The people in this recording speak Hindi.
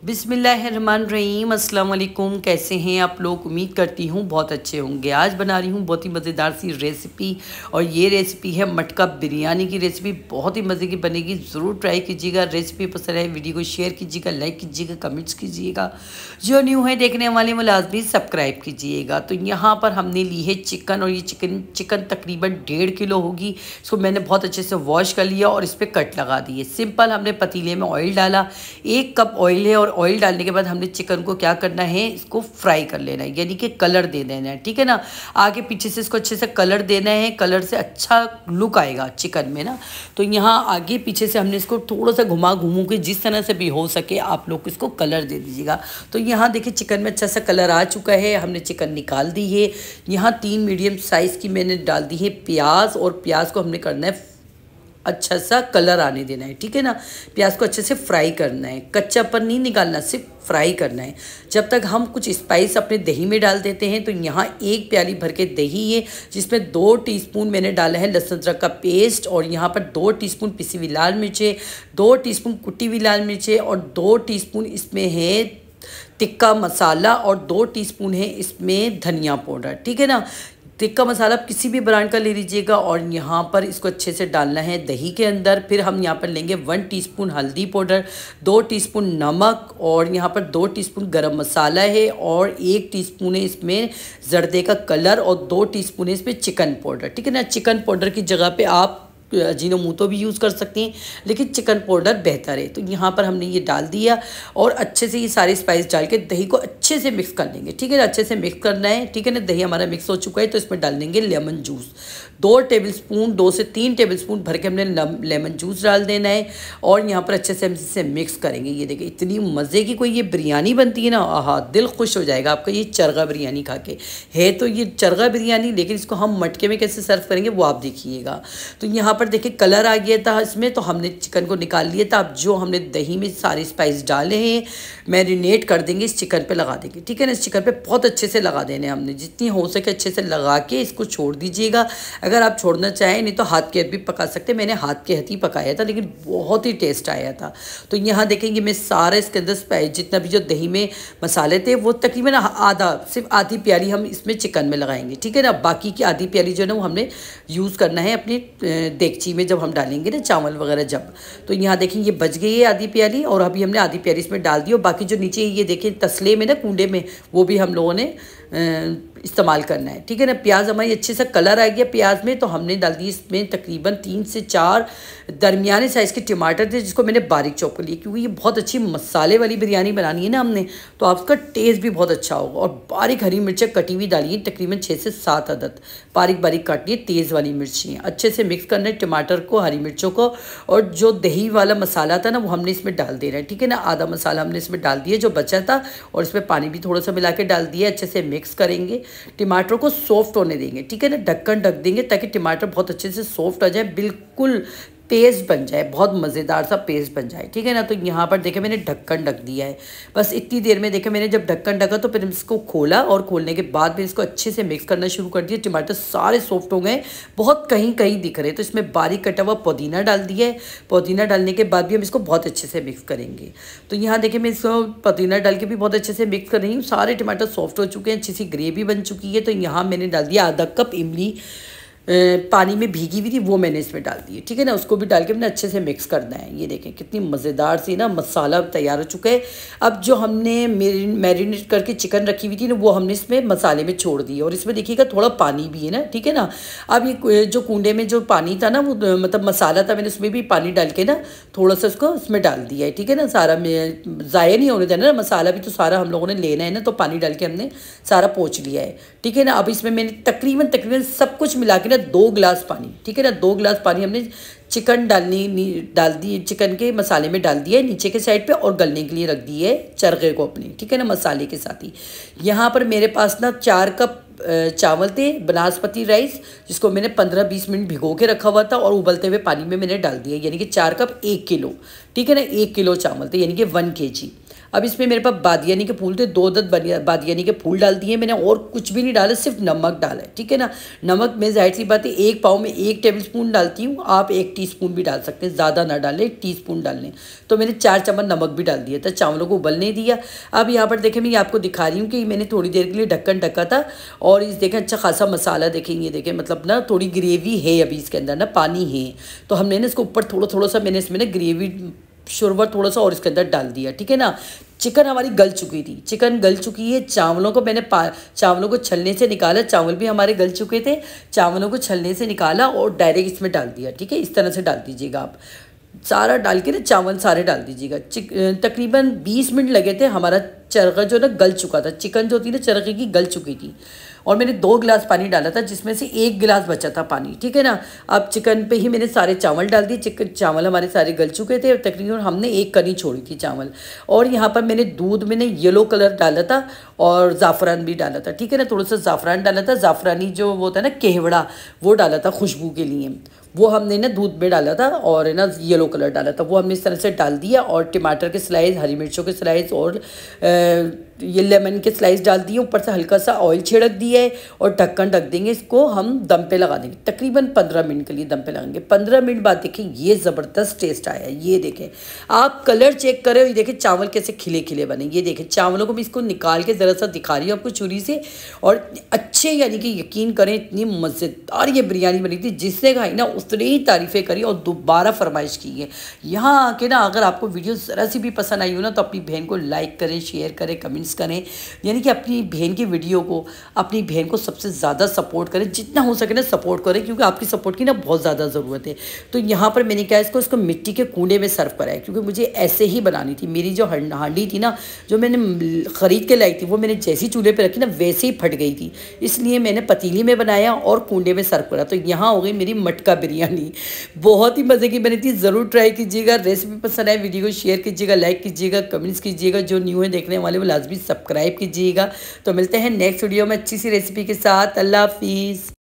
बिस्मिल्लाहिर्रहमानिर्रहीम। अस्सलाम वालेकुम। कैसे हैं आप लोग? उम्मीद करती हूँ बहुत अच्छे होंगे। आज बना रही हूँ बहुत ही मज़ेदार सी रेसिपी, और ये रेसिपी है मटका बिरयानी की रेसिपी। बहुत ही मज़े की बनेगी, ज़रूर ट्राई कीजिएगा। रेसिपी पसंद आए वीडियो को शेयर कीजिएगा, लाइक कीजिएगा, कमेंट्स कीजिएगा। जो न्यू है देखने वाले वो लाजमी सब्सक्राइब कीजिएगा। तो यहाँ पर हमने ली है चिकन, और ये चिकन तकरीबन 1.5 किलो होगी। इसको मैंने बहुत अच्छे से वॉश कर लिया और इस पर कट लगा दिए। सिंपल हमने पतीले में ऑयल डाला, 1 कप ऑयल है, और ऑयल डालने के बाद हमने चिकन को क्या करना है, इसको फ्राई कर लेना है, यानी कि कलर दे देना है। ठीक है ना, आगे पीछे से इसको अच्छे से कलर देना है। कलर से अच्छा लुक आएगा चिकन में ना। तो यहाँ आगे पीछे से हमने इसको थोड़ा सा घुमा के जिस तरह से भी हो सके आप लोग इसको कलर दे दीजिएगा। तो यहाँ देखिए चिकन में अच्छा सा कलर आ चुका है। हमने चिकन निकाल दी है। यहाँ 3 मीडियम साइज़ की मैंने डाल दी है प्याज, और प्याज को हमने करना है अच्छा सा कलर आने देना है। ठीक है ना, प्याज को अच्छे से फ्राई करना है, कच्चापन नहीं निकालना, सिर्फ फ्राई करना है। जब तक हम कुछ स्पाइस अपने दही में डाल देते हैं। तो यहाँ 1 प्याली भर के दही है, जिसमें 2 टीस्पून मैंने डाला है लहसुन अदरक का पेस्ट, और यहाँ पर 2 टीस्पून पिसी हुई लाल मिर्चें, 2 टीस्पून कुटी हुई लाल मिर्चें, और 2 टीस्पून इसमें है टिक्का मसाला, और 2 टीस्पून है इसमें धनिया पाउडर। ठीक है ना, टिक्का मसाला आप किसी भी ब्रांड का ले लीजिएगा, और यहाँ पर इसको अच्छे से डालना है दही के अंदर। फिर हम यहाँ पर लेंगे 1 टीस्पून हल्दी पाउडर, 2 टीस्पून नमक, और यहाँ पर 2 टीस्पून गरम मसाला है, और 1 टीस्पून है इसमें जर्दे का कलर, और 2 टीस्पून है इसमें चिकन पाउडर। ठीक है ना, चिकन पाउडर की जगह पे आप अजीनोमोटो भी यूज़ कर सकते हैं, लेकिन चिकन पाउडर बेहतर है। तो यहाँ पर हमने ये डाल दिया, और अच्छे से ये सारे स्पाइस डाल के दही को अच्छे से मिक्स कर लेंगे। ठीक है ना, अच्छे से मिक्स करना है। ठीक है ना, दही हमारा मिक्स हो चुका है। तो इसमें डाल देंगे लेमन जूस, 2 से 3 टेबलस्पून भर के हमने लेमन जूस डाल देना है, और यहाँ पर अच्छे से हम इसे मिक्स करेंगे। ये देखिए इतनी मज़े की कोई ये बिरयानी बनती है ना, आहा दिल खुश हो जाएगा आपका ये चरगा बिरयानी खा के। है तो ये चरगा बिरयानी, लेकिन इसको हम मटके में कैसे सर्व करेंगे वो आप देखिएगा। तो यहाँ पर देखिए कलर आ गया था इसमें, तो हमने चिकन को निकाल लिया था। अब जो हमने दही में सारे स्पाइस डाले हैं, मैरिनेट कर देंगे, इस चिकन पे लगा देंगे। ठीक है ना, इस चिकन पे बहुत अच्छे से लगा देने हमने, जितनी हो सके अच्छे से लगा के इसको छोड़ दीजिएगा। अगर आप छोड़ना चाहें, नहीं तो हाथ के हाथ भी पका सकते हैं। मैंने हाथ के हाथ ही पकाया था, लेकिन बहुत ही टेस्ट आया था। तो यहाँ देखेंगे मैं सारा इसके अंदर स्पाइस जितना भी जो दही में मसाले थे वो तकरीबन सिर्फ आधी प्याली हम इसमें चिकन में लगाएंगे। ठीक है ना, बाकी की आधी प्याली जो है ना वो हमने यूज़ करना है अपनी देगची में, जब हम डालेंगे ना चावल वगैरह जब। तो यहाँ देखेंगे ये बच गई है आधी प्याली, और अभी हमने आधी प्याली इसमें डाल दी, और बाकी जो नीचे ये देखें तसले में ना कूंडे में, वो भी हम लोगों ने इस्तेमाल करना है। ठीक है ना, प्याज हमारी अच्छे से कलर आ गया प्याज में, तो हमने डाल दी इसमें तकरीबन 3 से 4 दरमियाने साइज़ के टमाटर थे, जिसको मैंने बारीक चॉप कर लिया, क्योंकि ये बहुत अच्छी मसाले वाली बिरयानी बनानी है ना हमने, तो आपका टेस्ट भी बहुत अच्छा होगा। और बारीक हरी मिर्चें कटी हुई डालिए, तकरीबन 6 से 7 अदद बारीक बारीक काटिए, तेज़ वाली मिर्ची। अच्छे से मिक्स करना है टमाटर को, हरी मिर्चों को, और जो दही वाला मसाला था ना वो हमने इसमें डाल देना है। ठीक है ना, आधा मसाला हमने इसमें डाल दिया जो बचा था, और इसमें पानी भी थोड़ा सा मिला के डाल दिया। अच्छे से मिक्स करेंगे, टमाटर को सॉफ्ट होने देंगे। ठीक है ना, ढक्कन ढक देंगे ताकि टमाटर बहुत अच्छे से सॉफ्ट आ जाए, बिल्कुल पेस्ट बन जाए, बहुत मज़ेदार सा पेस्ट बन जाए। ठीक है ना, तो यहाँ पर देखे मैंने ढक्कन ढक दिया है। बस इतनी देर में देखे मैंने जब ढक्कन ढका, तो फिर इसको खोला, और खोलने के बाद में इसको अच्छे से मिक्स करना शुरू कर दिया। टमाटर सारे सॉफ्ट हो गए, बहुत कहीं कहीं दिख रहे, तो इसमें बारीक कटा हुआ पुदीना डाल दिया है। पुदीना डालने के बाद भी हम इसको बहुत अच्छे से मिक्स करेंगे। तो यहाँ देखिए मैं इसको पुदीना डाल के भी बहुत अच्छे से मिक्स कर रही हूँ। सारे टमाटर सॉफ्ट हो चुके हैं, अच्छी सी ग्रेवी बन चुकी है। तो यहाँ मैंने डाल दिया आधा कप इमली, पानी में भीगी हुई थी, वो मैंने इसमें डाल दी है। ठीक है ना, उसको भी डाल के मैंने अच्छे से मिक्स करना है। ये देखें कितनी मज़ेदार सी ना मसाला तैयार हो चुका है। अब जो हमने मैरिनेट करके चिकन रखी हुई थी ना, वो हमने इसमें मसाले में छोड़ दी, और इसमें देखिएगा थोड़ा पानी भी है ना। ठीक है ना, अब ये जो कूंडे में जो पानी था ना, वो मतलब मसाला था, मैंने उसमें भी पानी डाल के ना थोड़ा सा उसको उसमें डाल दिया है। ठीक है ना, सारा ज़ाया नहीं होने देना ना, मसाला भी तो सारा हम लोगों ने लेना है ना, तो पानी डाल के हमने सारा पोंछ लिया है। ठीक है ना, अब इसमें मैंने तकरीबन सब कुछ मिला के 2 गिलास पानी, ठीक है ना, 2 गिलास पानी हमने चिकन डाल दी, चिकन के मसाले में डाल दिया है नीचे के साइड पे, और गलने के लिए रख दिए है चरखे को अपने। ठीक है ना, मसाले के साथ ही यहाँ पर मेरे पास ना 4 कप चावल थे बनास्पति राइस, जिसको मैंने 15-20 मिनट भिगो के रखा हुआ था, और उबलते हुए पानी में मैंने डाल दिया, यानी कि 4 कप 1 किलो। ठीक है ना। 1 किलो चावल थे, यानी कि 1 kg। अब इसमें मेरे पास बादियानी के फूल थे, 2 बादियानी के फूल डाल दिए मैंने, और कुछ भी नहीं डाला, सिर्फ नमक डाला है, ठीक है ना। नमक में जाहिर सी बात है 1 पाव में 1 टेबलस्पून डालती हूँ, आप 1 टीस्पून भी डाल सकते हैं, ज़्यादा ना डालें, 1 टीस्पून डाल लें। तो मैंने 4 चम्मच नमक भी डाल दिया था, चावलों को उबलने दिया। अब यहाँ पर देखें, मैं आपको दिखा रही हूँ कि मैंने थोड़ी देर के लिए ढक्कन ढका था, और इस देखें अच्छा खासा मसाला देखें, ये देखें मतलब ना थोड़ी ग्रेवी है अभी इसके अंदर ना, पानी है। तो हमने ना इसको ऊपर थोड़ा सा मैंने इसमें ना ग्रेवी शोरबा थोड़ा सा और इसके अंदर डाल दिया, ठीक है ना। चिकन हमारी गल चुकी थी, चिकन गल चुकी है। चावलों को मैंने चावलों को छलने से निकाला, चावल भी हमारे गल चुके थे, चावलों को छलने से निकाला और डायरेक्ट इसमें डाल दिया, ठीक है। इस तरह से डाल दीजिएगा आप, सारा डाल के ना चावल सारे डाल दीजिएगा। तकरीबन 20 मिनट लगे थे, हमारा चरखा जो ना गल चुका था, चिकन जो थी ना चरखे की गल चुकी थी। और मैंने 2 गिलास पानी डाला था, जिसमें से 1 गिलास बचा था पानी, ठीक है ना। अब चिकन पे ही मैंने सारे चावल डाल दिए, चावल हमारे सारे गल चुके थे, तकरीबन हमने 1 कनी छोड़ी थी चावल। और यहाँ पर मैंने दूध में येलो कलर डाला था और ज़ाफ़रान भी डाला था, ठीक है ना। थोड़ा सा ज़ाफ़रान डाला था, ज़ाफ़रानी जो वो होता है ना केवड़ा, वो डाला था खुशबू के लिए, वो हमने ना दूध में डाला था, और है ना येलो कलर डाला था, वो हमने इस तरह से डाल दिया। और टमाटर के स्लाइस, हरी मिर्चों के स्लाइस और ये लेमन के स्लाइस डाल दिए, ऊपर से हल्का सा ऑयल छिड़क दिया है, और ढक्कन ढक देंगे। इसको हम दम पे लगा देंगे, तकरीबन 15 मिनट के लिए दम पे लगाएंगे। 15 मिनट बाद देखें ये ज़बरदस्त टेस्ट आया है, ये देखें आप कलर चेक करें, ये देखें चावल कैसे खिले खिले बने। ये देखें चावलों को मैं इसको निकाल के ज़रा सा दिखा रही हूँ आपको छुरी से, और अच्छे यानी कि यकीन करें इतनी मज़ेदार ये बिरयानी बनी थी, जिसने खाई ना उसने ही तारीफ़ें करी और दोबारा फरमाइश की है। यहाँ आके ना अगर आपको वीडियो ज़रा सी भी पसंद आई हो ना, तो अपनी बहन को लाइक करें, शेयर करें, कमेंट्स करें, यानी कि अपनी बहन की वीडियो को, अपनी बहन को सबसे ज़्यादा सपोर्ट करें, जितना हो सके ना सपोर्ट करें, क्योंकि आपकी सपोर्ट की ना बहुत ज़्यादा ज़रूरत है। तो यहाँ पर मैंने क्या इसको मिट्टी के कूड़े में सर्व करा है, क्योंकि मुझे ऐसे ही बनानी थी। मेरी जो हांडी थी ना, जो मैंने ख़रीद के लाई थी, वो मैंने जैसी चूल्हे पर रखी ना वैसे ही फट गई थी, इसलिए मैंने पतीली में बनाया और कूड़े में सर्व करा। तो यहाँ हो गई मेरी मटका बिरयानी, बहुत ही मज़े की बनी थी। ज़रूर ट्राई कीजिएगा। रेसिपी पसंद आए वीडियो को शेयर कीजिएगा, लाइक कीजिएगा, कमेंट्स कीजिएगा। जो न्यू है देखने वाले वो लाजमी सब्सक्राइब कीजिएगा। तो मिलते हैं नेक्स्ट वीडियो में अच्छी सी रेसिपी के साथ। अल्लाह हाफिज़।